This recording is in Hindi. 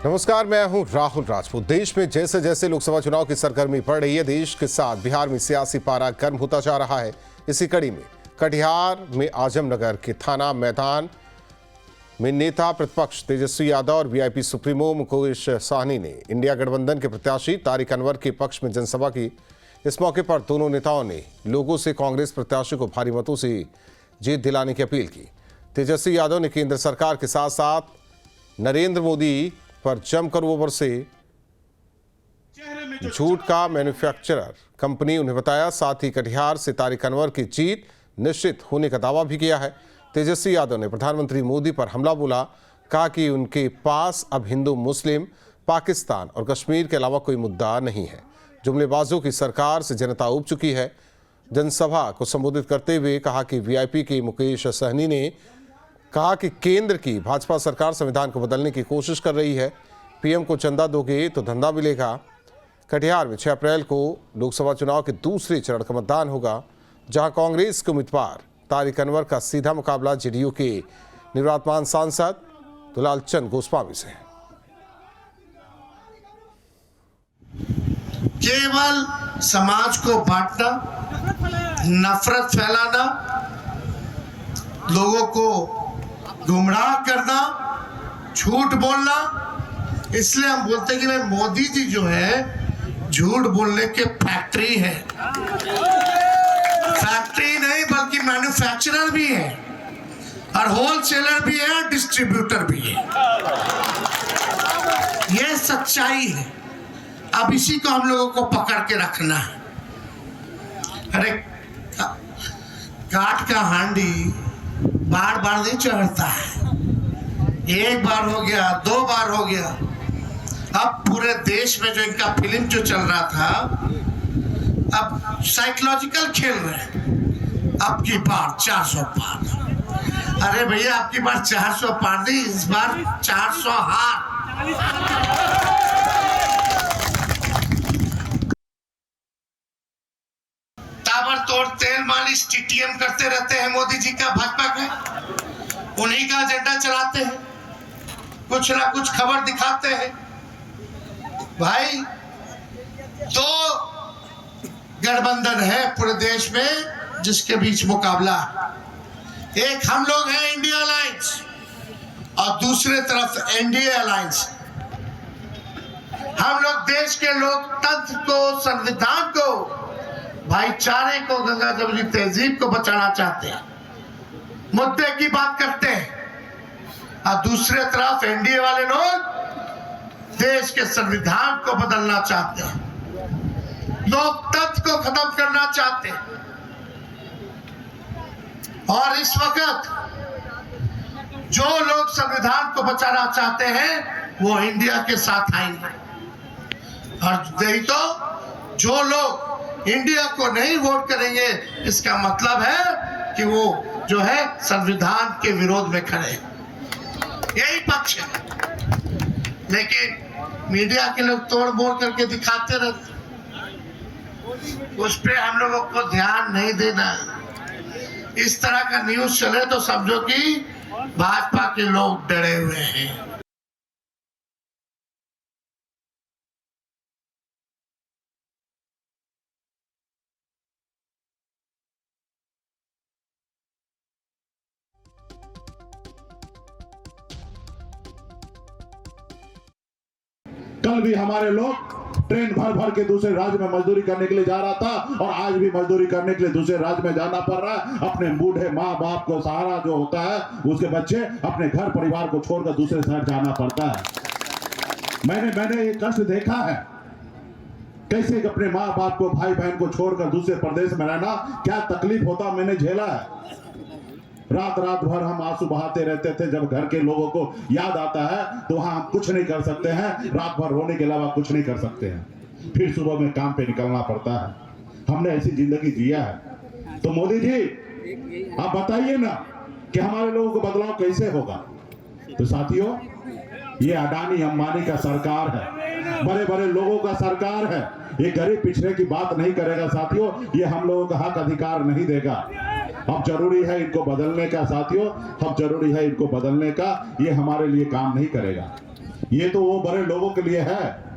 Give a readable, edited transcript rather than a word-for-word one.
नमस्कार, मैं हूं राहुल राजपूत। देश में जैसे जैसे लोकसभा चुनाव की सरगर्मी बढ़ रही है, देश के साथ बिहार में सियासी पारा गर्म होता जा रहा है। इसी कड़ी में कटिहार में आजमनगर के थाना मैदान में नेता प्रतिपक्ष तेजस्वी यादव और वीआईपी सुप्रीमो मुकेश सहनी ने इंडिया गठबंधन के प्रत्याशी तारिक अनवर के पक्ष में जनसभा की। इस मौके पर दोनों नेताओं ने लोगों से कांग्रेस प्रत्याशी को भारी मतों से जीत दिलाने की अपील की। तेजस्वी यादव ने केंद्र सरकार के साथ साथ नरेंद्र मोदी पर जमकर वो बरसे। झूठ का मैन्युफैक्चरर कंपनी उन्हें बताया। साथ ही कटिहार से तारिक अनवर की जीत निश्चित होने का दावा भी किया है। तेजस्वी यादव ने प्रधानमंत्री मोदी पर हमला बोला, कहा कि उनके पास अब हिंदू मुस्लिम, पाकिस्तान और कश्मीर के अलावा कोई मुद्दा नहीं है। जुमलेबाजों की सरकार से जनता ऊब चुकी है। जनसभा को संबोधित करते हुए कहा कि वीआईपी के मुकेश सहनी ने कहा कि केंद्र की भाजपा सरकार संविधान को बदलने की कोशिश कर रही है। पीएम को चंदा दोगे तो धंधा मिलेगा। कटिहार में 6 अप्रैल को लोकसभा चुनाव के दूसरे चरण का मतदान होगा, जहां कांग्रेस के उम्मीदवार तारिक अनवर का सीधा मुकाबला जेडीयू के निवर्तमान सांसद दुलाल चंद गोस्वामी से है। केवल समाज को बांटना, नफरत फैलाना, लोगों को गुमराह करना, झूठ बोलना। इसलिए हम बोलते हैं कि भाई मोदी जी जो है झूठ बोलने के फैक्ट्री है। फैक्ट्री नहीं बल्कि मैन्युफैक्चरर भी है और होलसेलर भी है और डिस्ट्रीब्यूटर भी है। यह सच्चाई है। अब इसी को हम लोगों को पकड़ के रखना है। अरे काठ का हांडी बार बार नहीं चढ़ता है। एक बार हो गया, 2 बार हो गया। अब पूरे देश में जो इनका फिल्म जो चल रहा था, अब साइकोलॉजिकल खेल रहे हैं। अब की बार 400 पार। अरे भैया, अब की बार 400 पार नहीं, इस बार 400 हार। ताबड़तोड़ तेल मालिश टीटीएम करते रहते हैं मोदी जी का, भाजपा के। उन्हीं का एजेंडा चलाते हैं, कुछ ना कुछ खबर दिखाते हैं। भाई, 2 गठबंधन है पूरे देश में जिसके बीच मुकाबला। एक हम लोग हैं इंडिया अलायंस और दूसरे तरफ एनडीए अलायंस। हम लोग देश के लोकतंत्र को, संविधान को, भाईचारे को, गंगा जमुनी तहजीब को बचाना चाहते हैं, मुद्दे की बात करते हैं। और दूसरे तरफ एनडीए वाले लोग देश के संविधान को बदलना चाहते हैं, लोकतंत्र को खत्म करना चाहते हैं। और इस वक्त जो लोग संविधान को बचाना चाहते हैं वो इंडिया के साथ आएंगे, और नहीं तो जो लोग इंडिया को नहीं वोट करेंगे, इसका मतलब है कि वो जो है संविधान के विरोध में खड़े हैं। यही पक्ष है। लेकिन मीडिया के लोग तोड़ मोड़ करके दिखाते रहते, उस पे हम लोगों को ध्यान नहीं देना। इस तरह का न्यूज चले तो समझो कि भाजपा के लोग डरे हुए हैं। कल भी हमारे लोग ट्रेन भर भर के दूसरे राज्य में मजदूरी करने के लिए जा रहा था, और आज भी मजदूरी करने के लिए दूसरे राज्य में जाना पड़ रहा है। अपने बूढ़े माँ बाप को सहारा जो होता है, उसके बच्चे अपने घर परिवार को छोड़कर दूसरे शहर जाना पड़ता है। मैंने ये कष्ट देखा है, कैसे अपने माँ बाप को, भाई बहन को छोड़कर दूसरे प्रदेश में रहना क्या तकलीफ होता, मैंने झेला है। रात रात भर हम आंसू बहाते रहते थे। जब घर के लोगों को याद आता है तो वहां हम कुछ नहीं कर सकते हैं, रात भर रोने के अलावा कुछ नहीं कर सकते हैं। फिर सुबह में काम पे निकलना पड़ता है। हमने ऐसी जिंदगी जिया है। तो मोदी जी, आप बताइए ना कि हमारे लोगों को बदलाव कैसे होगा। तो साथियों, ये अडानी अंबानी का सरकार है, बड़े बड़े लोगों का सरकार है। ये गरीब पिछड़े की बात नहीं करेगा साथियों, ये हम लोगों का हक अधिकार नहीं देगा। अब जरूरी है इनको बदलने का साथियों, अब जरूरी है इनको बदलने का। ये हमारे लिए काम नहीं करेगा। ये तो वो बड़े लोगों के लिए है